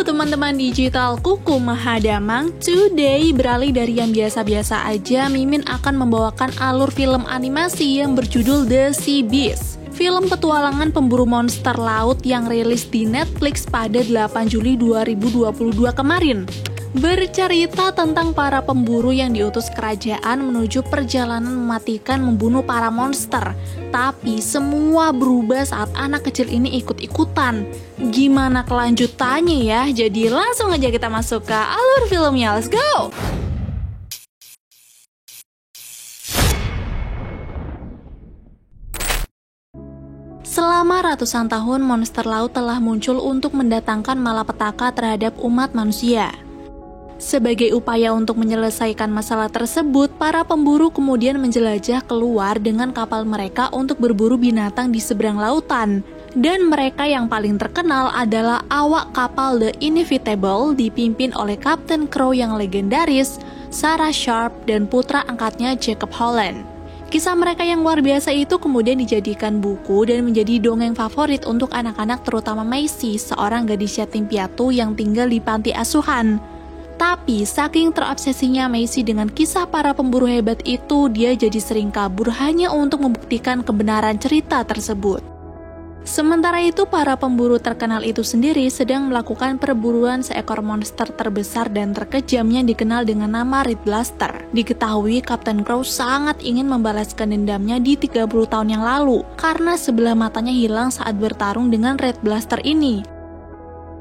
Teman-teman digital Kuku Mahadamang, today beralih dari yang biasa-biasa aja, Mimin akan membawakan alur film animasi yang berjudul The Sea Beast. Film petualangan pemburu monster laut yang rilis di Netflix pada 8 Juli 2022 kemarin. Bercerita tentang para pemburu yang diutus kerajaan menuju perjalanan mematikan membunuh para monster. Tapi semua berubah saat anak kecil ini ikut-ikutan. Gimana kelanjutannya ya? Jadi langsung aja kita masuk ke alur filmnya, let's go! Selama ratusan tahun, monster laut telah muncul untuk mendatangkan malapetaka terhadap umat manusia. Sebagai upaya untuk menyelesaikan masalah tersebut, para pemburu kemudian menjelajah keluar dengan kapal mereka untuk berburu binatang di seberang lautan. Dan mereka yang paling terkenal adalah awak kapal The Inevitable dipimpin oleh Kapten Crow yang legendaris, Sarah Sharp, dan putra angkatnya Jacob Holland. Kisah mereka yang luar biasa itu kemudian dijadikan buku dan menjadi dongeng favorit untuk anak-anak, terutama Maisy, seorang gadis yatim piatu yang tinggal di panti asuhan. Tapi saking terobsesinya Maisy dengan kisah para pemburu hebat itu, dia jadi sering kabur hanya untuk membuktikan kebenaran cerita tersebut. Sementara itu, para pemburu terkenal itu sendiri sedang melakukan perburuan seekor monster terbesar dan terkejam yang dikenal dengan nama Red Blaster. Diketahui Kapten Crow sangat ingin membalaskan dendamnya di 30 tahun yang lalu karena sebelah matanya hilang saat bertarung dengan Red Blaster ini.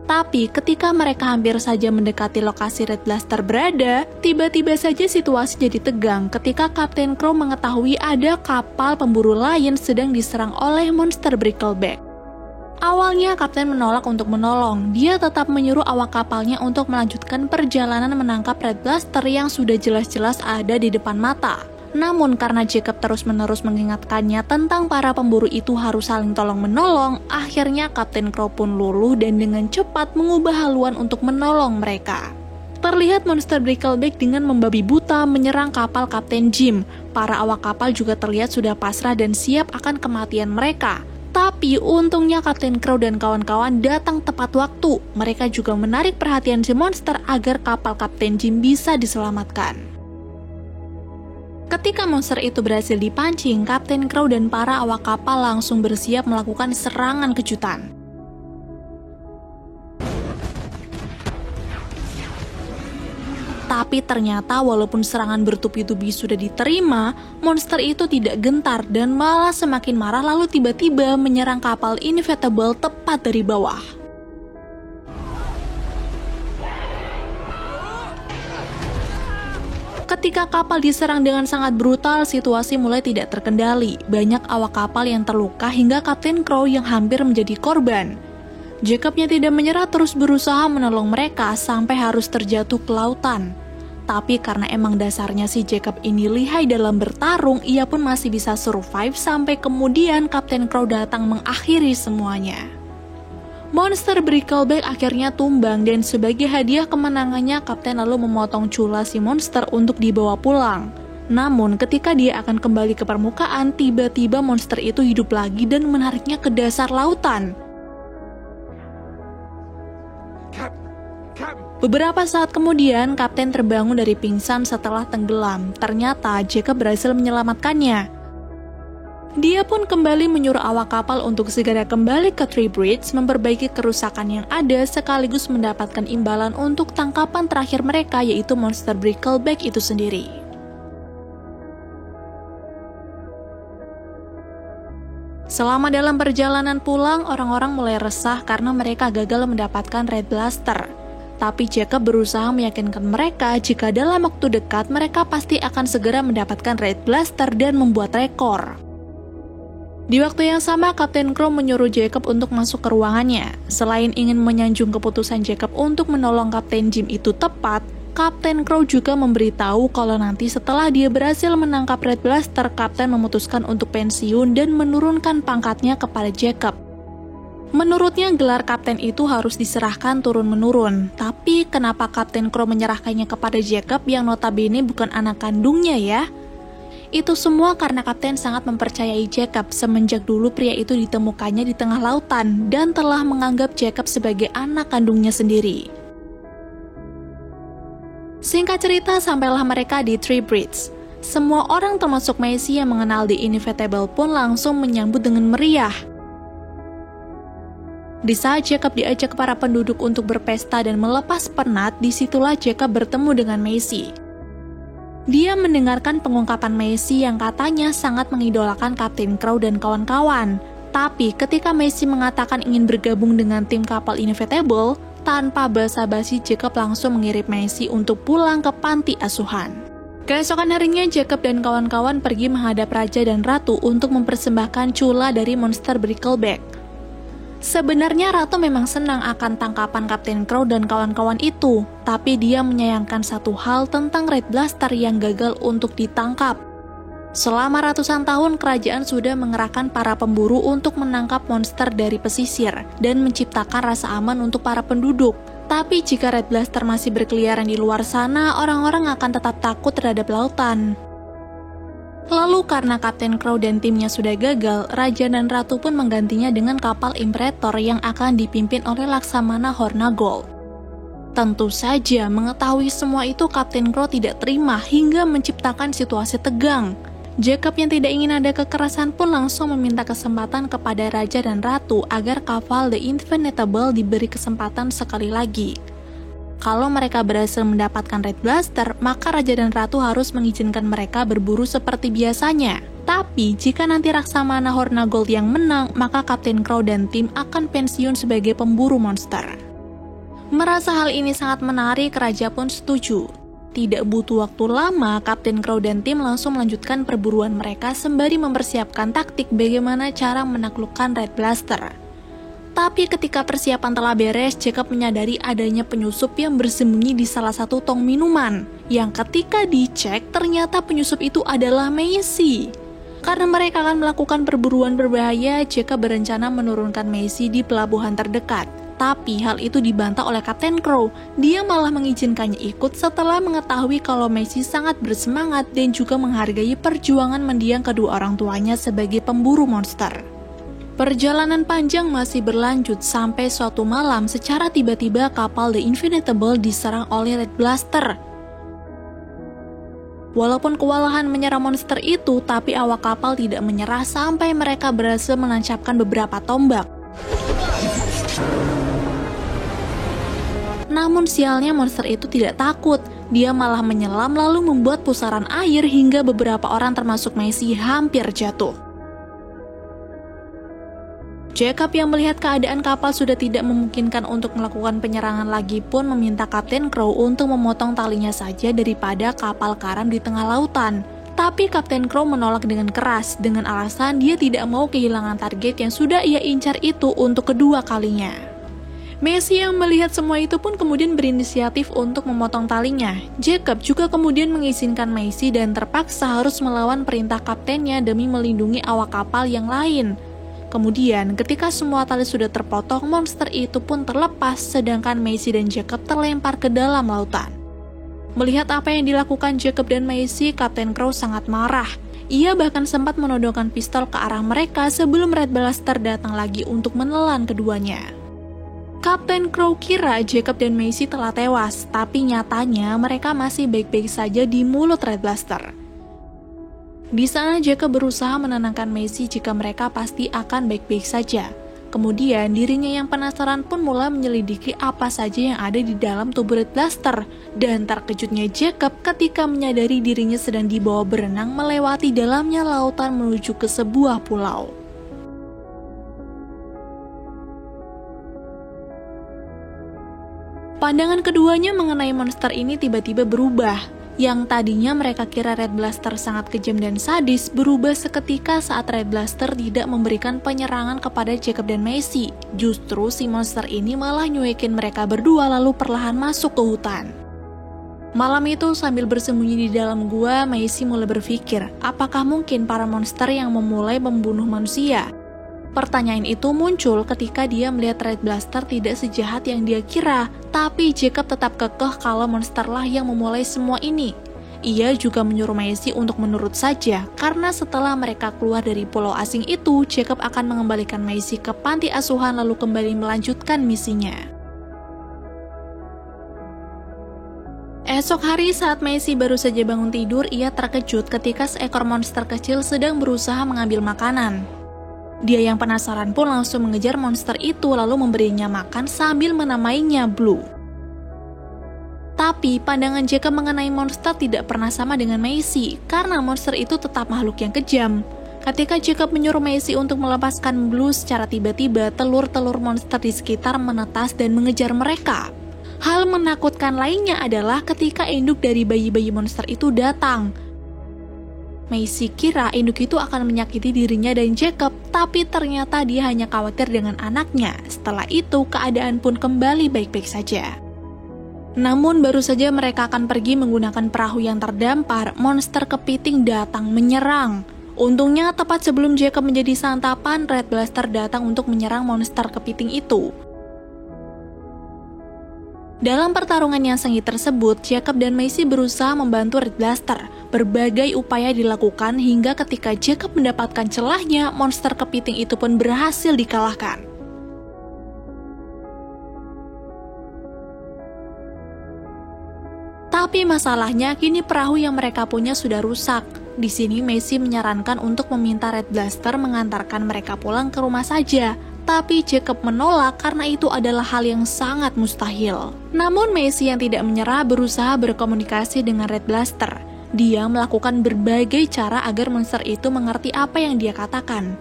Tapi ketika mereka hampir saja mendekati lokasi Red Blaster berada, tiba-tiba saja situasi jadi tegang ketika Kapten Crow mengetahui ada kapal pemburu lain sedang diserang oleh monster Brickleback. Awalnya Kapten menolak untuk menolong, dia tetap menyuruh awak kapalnya untuk melanjutkan perjalanan menangkap Red Blaster yang sudah jelas-jelas ada di depan mata. Namun karena Jacob terus-menerus mengingatkannya tentang para pemburu itu harus saling tolong-menolong, akhirnya Kapten Crow pun luluh dan dengan cepat mengubah haluan untuk menolong mereka. Terlihat monster Brickleback dengan membabi buta menyerang kapal Kapten Jim. Para awak kapal juga terlihat sudah pasrah dan siap akan kematian mereka. Tapi untungnya Kapten Crow dan kawan-kawan datang tepat waktu. Mereka juga menarik perhatian si monster agar kapal Kapten Jim bisa diselamatkan. Ketika monster itu berhasil dipancing, Kapten Crow dan para awak kapal langsung bersiap melakukan serangan kejutan. Tapi ternyata walaupun serangan bertubi-tubi sudah diterima, monster itu tidak gentar dan malah semakin marah lalu tiba-tiba menyerang kapal Inevitable tepat dari bawah. Ketika kapal diserang dengan sangat brutal, situasi mulai tidak terkendali. Banyak awak kapal yang terluka hingga Kapten Crow yang hampir menjadi korban. Jacobnya tidak menyerah, terus berusaha menolong mereka sampai harus terjatuh ke lautan. Tapi karena emang dasarnya si Jacob ini lihai dalam bertarung, ia pun masih bisa survive sampai kemudian Kapten Crow datang mengakhiri semuanya. Monster Brickleback akhirnya tumbang dan sebagai hadiah kemenangannya, Kapten lalu memotong cula si monster untuk dibawa pulang. Namun ketika dia akan kembali ke permukaan, tiba-tiba monster itu hidup lagi dan menariknya ke dasar lautan. Beberapa saat kemudian, Kapten terbangun dari pingsan setelah tenggelam. Ternyata Jacob berhasil menyelamatkannya. Dia pun kembali menyuruh awak kapal untuk segera kembali ke Tree Bridge, memperbaiki kerusakan yang ada sekaligus mendapatkan imbalan untuk tangkapan terakhir mereka, yaitu monster Brickleback itu sendiri. Selama dalam perjalanan pulang, orang-orang mulai resah karena mereka gagal mendapatkan Red Blaster. Tapi Jacob berusaha meyakinkan mereka jika dalam waktu dekat mereka pasti akan segera mendapatkan Red Blaster dan membuat rekor. Di waktu yang sama, Kapten Crow menyuruh Jacob untuk masuk ke ruangannya. Selain ingin menyanjung keputusan Jacob untuk menolong Kapten Jim itu tepat, Kapten Crow juga memberitahu kalau nanti setelah dia berhasil menangkap Red Blaster, Kapten memutuskan untuk pensiun dan menurunkan pangkatnya kepada Jacob. Menurutnya gelar kapten itu harus diserahkan turun-menurun, tapi kenapa Kapten Crow menyerahkannya kepada Jacob yang notabene bukan anak kandungnya ya? Itu semua karena Kapten sangat mempercayai Jacob semenjak dulu pria itu ditemukannya di tengah lautan dan telah menganggap Jacob sebagai anak kandungnya sendiri. Singkat cerita, sampailah mereka di Three Bridge. Semua orang termasuk Macy yang mengenal The Inevitable pun langsung menyambut dengan meriah. Di saat Jacob diajak para penduduk untuk berpesta dan melepas penat, disitulah Jacob bertemu dengan Macy. Dia mendengarkan pengungkapan Macy yang katanya sangat mengidolakan Kapten Crow dan kawan-kawan. Tapi ketika Macy mengatakan ingin bergabung dengan tim kapal Inevitable, tanpa basa-basi Jacob langsung mengirim Macy untuk pulang ke panti asuhan. Keesokan harinya Jacob dan kawan-kawan pergi menghadap Raja dan Ratu untuk mempersembahkan cula dari monster Brickleback. Sebenarnya Ratu memang senang akan tangkapan Kapten Crow dan kawan-kawan itu, tapi dia menyayangkan satu hal tentang Red Blaster yang gagal untuk ditangkap. Selama ratusan tahun, kerajaan sudah mengerahkan para pemburu untuk menangkap monster dari pesisir dan menciptakan rasa aman untuk para penduduk. Tapi jika Red Blaster masih berkeliaran di luar sana, orang-orang akan tetap takut terhadap lautan. Lalu karena Kapten Crow dan timnya sudah gagal, Raja dan Ratu pun menggantinya dengan kapal Imperator yang akan dipimpin oleh Laksamana Hornagold. Tentu saja mengetahui semua itu Kapten Crow tidak terima hingga menciptakan situasi tegang. Jacob yang tidak ingin ada kekerasan pun langsung meminta kesempatan kepada Raja dan Ratu agar kapal The Inevitable diberi kesempatan sekali lagi. Kalau mereka berhasil mendapatkan Red Blaster, maka Raja dan Ratu harus mengizinkan mereka berburu seperti biasanya. Tapi, jika nanti Laksamana Hornagold yang menang, maka Kapten Crow dan tim akan pensiun sebagai pemburu monster. Merasa hal ini sangat menarik, Raja pun setuju. Tidak butuh waktu lama, Kapten Crow dan tim langsung melanjutkan perburuan mereka sembari mempersiapkan taktik bagaimana cara menaklukkan Red Blaster. Tapi ketika persiapan telah beres, Jacob menyadari adanya penyusup yang bersembunyi di salah satu tong minuman. Yang ketika dicek, ternyata penyusup itu adalah Macy. Karena mereka akan melakukan perburuan berbahaya, Jacob berencana menurunkan Macy di pelabuhan terdekat. Tapi hal itu dibantah oleh Kapten Crow. Dia malah mengizinkannya ikut setelah mengetahui kalau Macy sangat bersemangat dan juga menghargai perjuangan mendiang kedua orang tuanya sebagai pemburu monster. Perjalanan panjang masih berlanjut sampai suatu malam secara tiba-tiba kapal The Inevitable diserang oleh Red Blaster. Walaupun kewalahan menyerang monster itu, tapi awak kapal tidak menyerah sampai mereka berhasil menancapkan beberapa tombak. Namun sialnya monster itu tidak takut, dia malah menyelam lalu membuat pusaran air hingga beberapa orang termasuk Macy hampir jatuh. Jacob yang melihat keadaan kapal sudah tidak memungkinkan untuk melakukan penyerangan lagi pun meminta Kapten Crow untuk memotong talinya saja daripada kapal karam di tengah lautan. Tapi Kapten Crow menolak dengan keras dengan alasan dia tidak mau kehilangan target yang sudah ia incar itu untuk kedua kalinya. Macy yang melihat semua itu pun kemudian berinisiatif untuk memotong talinya. Jacob juga kemudian mengizinkan Macy dan terpaksa harus melawan perintah kaptennya demi melindungi awak kapal yang lain. Kemudian, ketika semua tali sudah terpotong, monster itu pun terlepas, sedangkan Macy dan Jacob terlempar ke dalam lautan. Melihat apa yang dilakukan Jacob dan Macy, Kapten Crow sangat marah. Ia bahkan sempat menodongkan pistol ke arah mereka sebelum Red Blaster datang lagi untuk menelan keduanya. Kapten Crow kira Jacob dan Macy telah tewas, tapi nyatanya mereka masih baik-baik saja di mulut Red Blaster. Di sana Jacob berusaha menenangkan Macy jika mereka pasti akan baik-baik saja. Kemudian dirinya yang penasaran pun mulai menyelidiki apa saja yang ada di dalam tubuh Red Blaster. Dan terkejutnya Jacob ketika menyadari dirinya sedang dibawa berenang melewati dalamnya lautan menuju ke sebuah pulau. Pandangan keduanya mengenai monster ini tiba-tiba berubah. Yang tadinya mereka kira Red Blaster sangat kejam dan sadis berubah seketika saat Red Blaster tidak memberikan penyerangan kepada Jacob dan Macy. Justru si monster ini malah nyuekin mereka berdua lalu perlahan masuk ke hutan. Malam itu sambil bersembunyi di dalam gua, Macy mulai berpikir, apakah mungkin para monster yang memulai membunuh manusia? Pertanyaan itu muncul ketika dia melihat Red Blaster tidak sejahat yang dia kira, tapi Jacob tetap kekeh kalau monsterlah yang memulai semua ini. Ia juga menyuruh Maisie untuk menurut saja, karena setelah mereka keluar dari pulau asing itu, Jacob akan mengembalikan Maisie ke panti asuhan lalu kembali melanjutkan misinya. Esok hari saat Maisie baru saja bangun tidur, ia terkejut ketika seekor monster kecil sedang berusaha mengambil makanan. Dia yang penasaran pun langsung mengejar monster itu lalu memberinya makan sambil menamainya Blue. Tapi pandangan Jacob mengenai monster tidak pernah sama dengan Maisie karena monster itu tetap makhluk yang kejam. Ketika Jacob menyuruh Maisie untuk melepaskan Blue secara tiba-tiba, telur-telur monster di sekitar menetas dan mengejar mereka. Hal menakutkan lainnya adalah ketika induk dari bayi-bayi monster itu datang. Maisie kira induk itu akan menyakiti dirinya dan Jacob, tapi ternyata dia hanya khawatir dengan anaknya. Setelah itu, keadaan pun kembali baik-baik saja. Namun baru saja mereka akan pergi menggunakan perahu yang terdampar, monster kepiting datang menyerang. Untungnya tepat sebelum Jacob menjadi santapan, Red Blaster datang untuk menyerang monster kepiting itu. Dalam pertarungan yang sengit tersebut, Jacob dan Maisie berusaha membantu Red Blaster. Berbagai upaya dilakukan hingga ketika Jacob mendapatkan celahnya, monster kepiting itu pun berhasil dikalahkan. Tapi masalahnya kini perahu yang mereka punya sudah rusak. Di sini Maisie menyarankan untuk meminta Red Blaster mengantarkan mereka pulang ke rumah saja. Tapi Jacob menolak karena itu adalah hal yang sangat mustahil. Namun Maisie yang tidak menyerah berusaha berkomunikasi dengan Red Blaster. Dia melakukan berbagai cara agar monster itu mengerti apa yang dia katakan.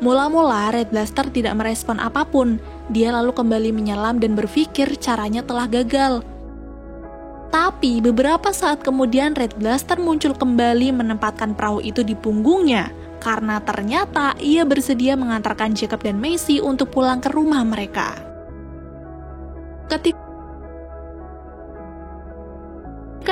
Mula-mula Red Blaster tidak merespon apapun. Dia lalu kembali menyelam dan berpikir caranya telah gagal. Tapi beberapa saat kemudian Red Blaster muncul kembali menempatkan perahu itu di punggungnya. Karena ternyata ia bersedia mengantarkan Jacob dan Maisie untuk pulang ke rumah mereka. Ketika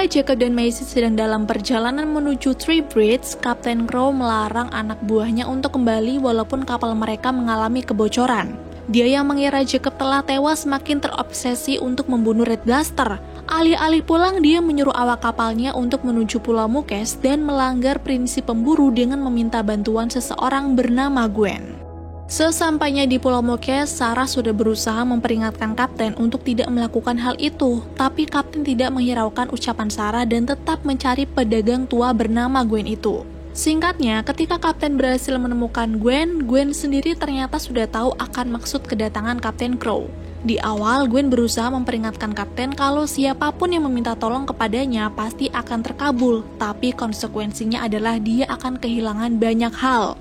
Jacob dan Maisie sedang dalam perjalanan menuju Three Bridges, Kapten Crow melarang anak buahnya untuk kembali walaupun kapal mereka mengalami kebocoran. Dia yang mengira Jacob telah tewas makin terobsesi untuk membunuh Red Blaster. Alih-alih pulang, dia menyuruh awak kapalnya untuk menuju Pulau Mukes dan melanggar prinsip pemburu dengan meminta bantuan seseorang bernama Gwen. Sesampainya di Pulau Mukes, Sarah sudah berusaha memperingatkan Kapten untuk tidak melakukan hal itu, tapi Kapten tidak menghiraukan ucapan Sarah dan tetap mencari pedagang tua bernama Gwen itu. Singkatnya, ketika Kapten berhasil menemukan Gwen, Gwen sendiri ternyata sudah tahu akan maksud kedatangan Kapten Crow. Di awal, Gwen berusaha memperingatkan Kapten kalau siapapun yang meminta tolong kepadanya pasti akan terkabul, tapi konsekuensinya adalah dia akan kehilangan banyak hal.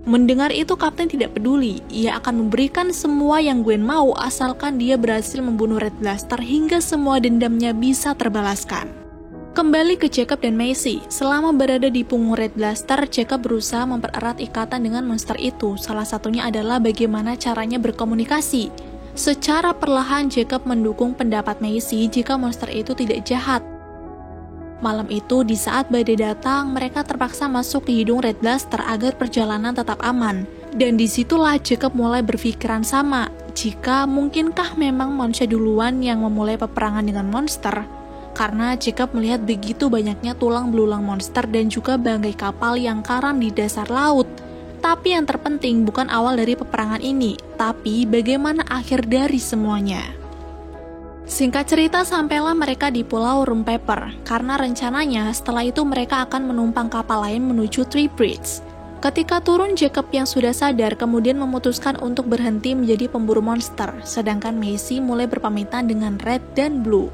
Mendengar itu, Kapten tidak peduli. Ia akan memberikan semua yang Gwen mau asalkan dia berhasil membunuh Red Blaster hingga semua dendamnya bisa terbalaskan. Kembali ke Jacob dan Maisie. Selama berada di punggung Red Blaster, Jacob berusaha mempererat ikatan dengan monster itu. Salah satunya adalah bagaimana caranya berkomunikasi. Secara perlahan Jacob mendukung pendapat Maisie jika monster itu tidak jahat. Malam itu, di saat badai datang, mereka terpaksa masuk ke hidung Red Blaster agar perjalanan tetap aman. Dan disitulah Jacob mulai berpikiran sama, jika mungkinkah memang manusia duluan yang memulai peperangan dengan monster. Karena Jacob melihat begitu banyaknya tulang belulang monster dan juga bangkai kapal yang karam di dasar laut. Tapi yang terpenting bukan awal dari peperangan ini, tapi bagaimana akhir dari semuanya. Singkat cerita, sampailah mereka di Pulau Rumpepper, karena rencananya setelah itu mereka akan menumpang kapal lain menuju Three Bridges. Ketika turun, Jacob yang sudah sadar kemudian memutuskan untuk berhenti menjadi pemburu monster, sedangkan Maisie mulai berpamitan dengan Red dan Blue.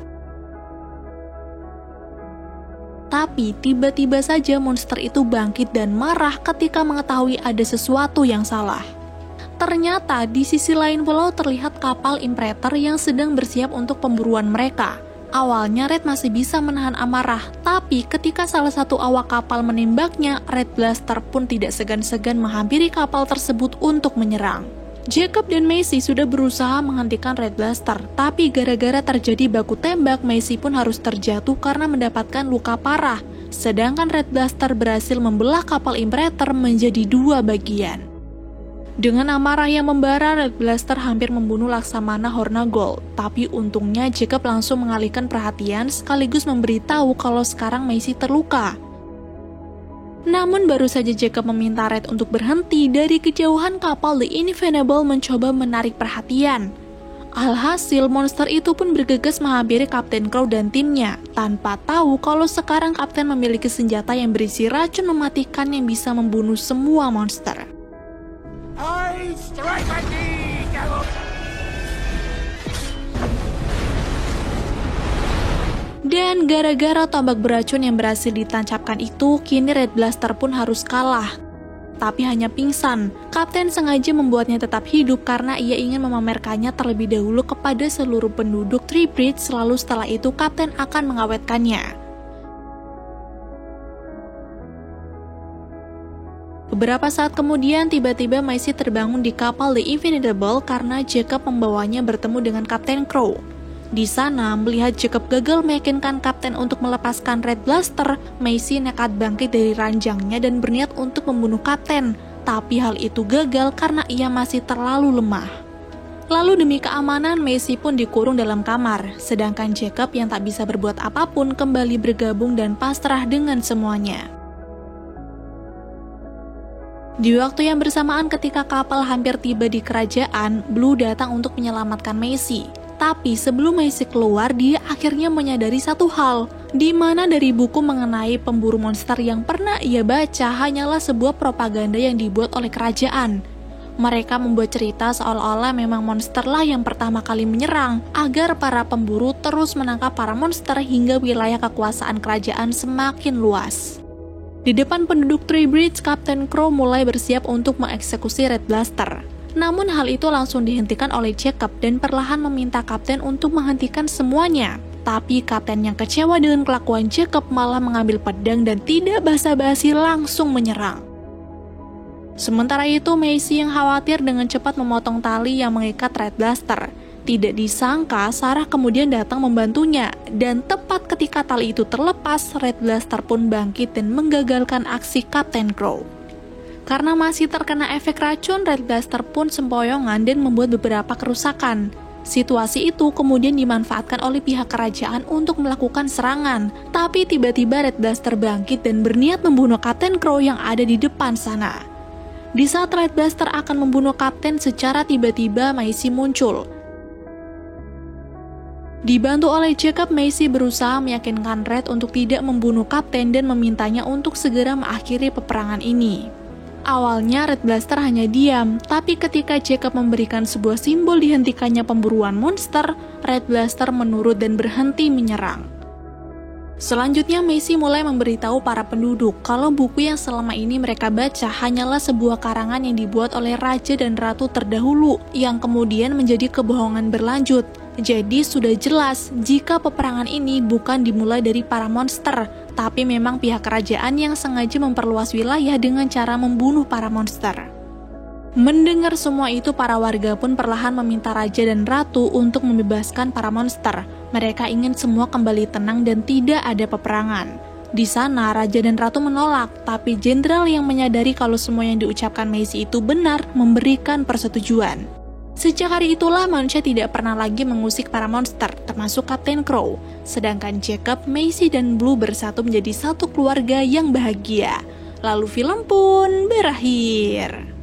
Tapi tiba-tiba saja monster itu bangkit dan marah ketika mengetahui ada sesuatu yang salah. Ternyata di sisi lain pulau terlihat kapal Imperator yang sedang bersiap untuk pemburuan mereka. Awalnya Red masih bisa menahan amarah, tapi ketika salah satu awak kapal menembaknya, Red Blaster pun tidak segan-segan menghampiri kapal tersebut untuk menyerang. Jacob dan Maisie sudah berusaha menghentikan Red Blaster, tapi gara-gara terjadi baku tembak, Maisie pun harus terjatuh karena mendapatkan luka parah. sedangkan Red Blaster berhasil membelah kapal Imperator menjadi 2 bagian. Dengan amarah yang membara, Red Blaster hampir membunuh Laksamana Hornagold, tapi untungnya Jacob langsung mengalihkan perhatian sekaligus memberitahu kalau sekarang Macy terluka. Namun baru saja Jacob meminta Red untuk berhenti, dari kejauhan kapal The Invincible mencoba menarik perhatian. Alhasil monster itu pun bergegas menghampiri Kapten Crow dan timnya, tanpa tahu kalau sekarang Kapten memiliki senjata yang berisi racun mematikan yang bisa membunuh semua monster. Dan gara-gara tombak beracun yang berhasil ditancapkan itu, kini Red Blaster pun harus kalah. Tapi hanya pingsan. Kapten sengaja membuatnya tetap hidup karena ia ingin memamerkannya terlebih dahulu kepada seluruh penduduk Three Bridge, lalu setelah itu Kapten akan mengawetkannya. Beberapa saat kemudian, tiba-tiba Macy terbangun di kapal The Invincible karena Jacob membawanya bertemu dengan Kapten Crow. Di sana, melihat Jacob gagal meyakinkan Kapten untuk melepaskan Red Blaster, Macy nekat bangkit dari ranjangnya dan berniat untuk membunuh Kapten. Tapi hal itu gagal karena ia masih terlalu lemah. Lalu demi keamanan, Macy pun dikurung dalam kamar, sedangkan Jacob yang tak bisa berbuat apapun kembali bergabung dan pasrah dengan semuanya. Di waktu yang bersamaan ketika kapal hampir tiba di kerajaan, Blue datang untuk menyelamatkan Macy. Tapi sebelum Macy keluar, dia akhirnya menyadari satu hal, di mana dari buku mengenai pemburu monster yang pernah ia baca hanyalah sebuah propaganda yang dibuat oleh kerajaan. Mereka membuat cerita seolah-olah memang monsterlah yang pertama kali menyerang, agar para pemburu terus menangkap para monster hingga wilayah kekuasaan kerajaan semakin luas. Di depan penduduk Three Bridge, Kapten Crow mulai bersiap untuk mengeksekusi Red Blaster. Namun hal itu langsung dihentikan oleh Jacob dan perlahan meminta Kapten untuk menghentikan semuanya. Tapi Kapten yang kecewa dengan kelakuan Jacob malah mengambil pedang dan tidak basa-basi langsung menyerang. Sementara itu, Macy yang khawatir dengan cepat memotong tali yang mengikat Red Blaster. Tidak disangka, Sarah kemudian datang membantunya, dan tepat ketika tali itu terlepas, Red Blaster pun bangkit dan menggagalkan aksi Kapten Crow. Karena masih terkena efek racun, Red Blaster pun sempoyongan dan membuat beberapa kerusakan. Situasi itu kemudian dimanfaatkan oleh pihak kerajaan untuk melakukan serangan, tapi tiba-tiba Red Blaster bangkit dan berniat membunuh Kapten Crow yang ada di depan sana. Di saat Red Blaster akan membunuh Kapten, secara tiba-tiba Macy muncul. Dibantu oleh Jacob, Macy berusaha meyakinkan Red untuk tidak membunuh Kapten dan memintanya untuk segera mengakhiri peperangan ini. Awalnya Red Blaster hanya diam, tapi ketika Jacob memberikan sebuah simbol dihentikannya pemburuan monster, Red Blaster menurut dan berhenti menyerang. Selanjutnya, Macy mulai memberitahu para penduduk kalau buku yang selama ini mereka baca hanyalah sebuah karangan yang dibuat oleh raja dan ratu terdahulu, yang kemudian menjadi kebohongan berlanjut. Jadi sudah jelas jika peperangan ini bukan dimulai dari para monster, tapi memang pihak kerajaan yang sengaja memperluas wilayah dengan cara membunuh para monster. Mendengar semua itu, para warga pun perlahan meminta raja dan ratu untuk membebaskan para monster. Mereka ingin semua kembali tenang dan tidak ada peperangan. Di sana, raja dan ratu menolak, tapi jenderal yang menyadari kalau semua yang diucapkan Macy itu benar memberikan persetujuan. Sejak hari itulah manusia tidak pernah lagi mengusik para monster, termasuk Kapten Crow. Sedangkan Jacob, Macy, dan Blue bersatu menjadi satu keluarga yang bahagia. Lalu film pun berakhir.